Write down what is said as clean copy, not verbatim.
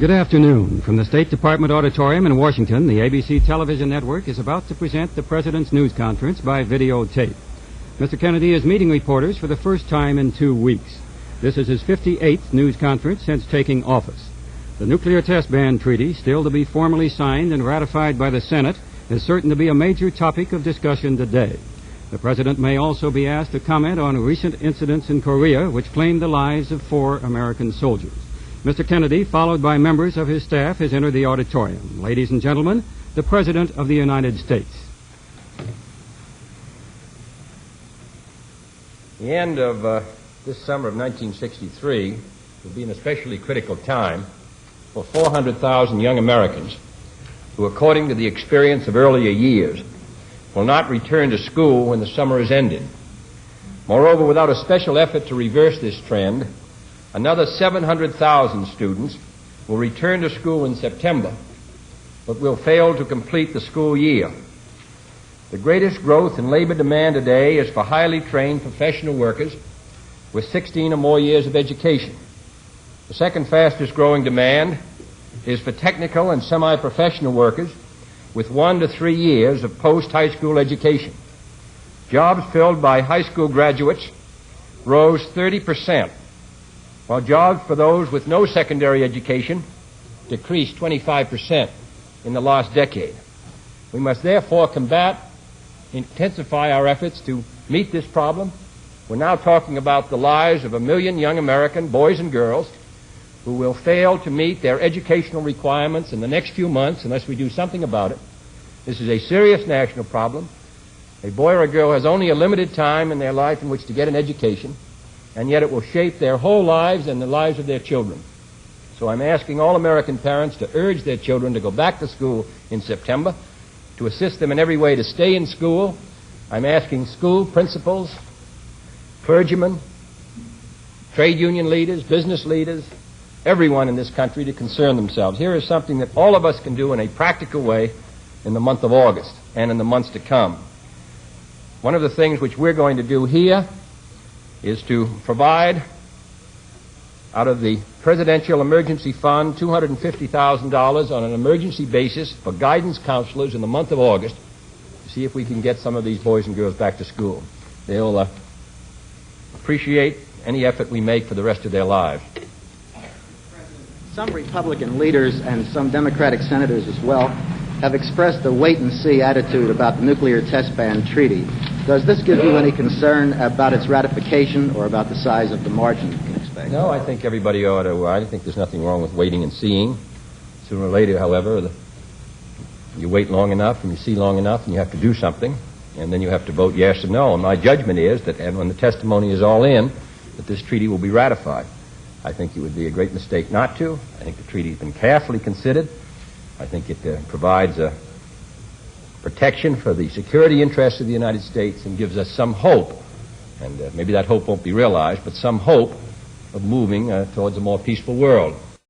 Good afternoon. From the State Department Auditorium in Washington, the ABC television network is about to present the President's news conference by videotape. Mr. Kennedy is meeting reporters for the first time in 2 weeks. This is his 58th news conference since taking office. The nuclear test ban treaty, still to be formally signed and ratified by the Senate, is certain to be a major topic of discussion today. The President may also be asked to comment on recent incidents in Korea which claimed the lives of 4 American soldiers. Mr. Kennedy, followed by members of his staff, has entered the auditorium. Ladies and gentlemen, the President of the United States. The end of this summer of 1963 will be an especially critical time for 400,000 young Americans who, according to the experience of earlier years, will not return to school when the summer is ended. Moreover, without a special effort to reverse this trend, another 700,000 students will return to school in September, but will fail to complete the school year. The greatest growth in labor demand today is for highly trained professional workers with 16 or more years of education. The second fastest growing demand is for technical and semi-professional workers with 1 to 3 years of post-high school education. Jobs filled by high school graduates rose 30%, while jobs for those with no secondary education decreased 25% in the last decade. We must therefore intensify our efforts to meet this problem. We're now talking about the lives of 1 million young American boys and girls who will fail to meet their educational requirements in the next few months unless we do something about it. This is a serious national problem. A boy or a girl has only a limited time in their life in which to get an education, and yet it will shape their whole lives and the lives of their children. So I'm asking all American parents to urge their children to go back to school in September, to assist them in every way to stay in school. I'm asking school principals, clergymen, trade union leaders, business leaders, everyone in this country to concern themselves. Here is something that all of us can do in a practical way in the month of August and in the months to come. One of the things which we're going to do here is to provide, out of the Presidential Emergency Fund, $250,000 on an emergency basis for guidance counselors in the month of August to see if we can get some of these boys and girls back to school. They'll appreciate any effort we make for the rest of their lives. Some Republican leaders and some Democratic senators as well have expressed a wait-and-see attitude about the nuclear test ban treaty. Does this give you any concern about its ratification or about the size of the margin you can expect? No, I think everybody ought to. I think there's nothing wrong with waiting and seeing. Sooner or later, however, you wait long enough and you see long enough and you have to do something, and then you have to vote yes or no. And my judgment is that, and when the testimony is all in, that this treaty will be ratified. I think it would be a great mistake not to. I think the treaty has been carefully considered. I think it provides a protection for the security interests of the United States and gives us some hope, and maybe that hope won't be realized, but some hope of moving towards a more peaceful world.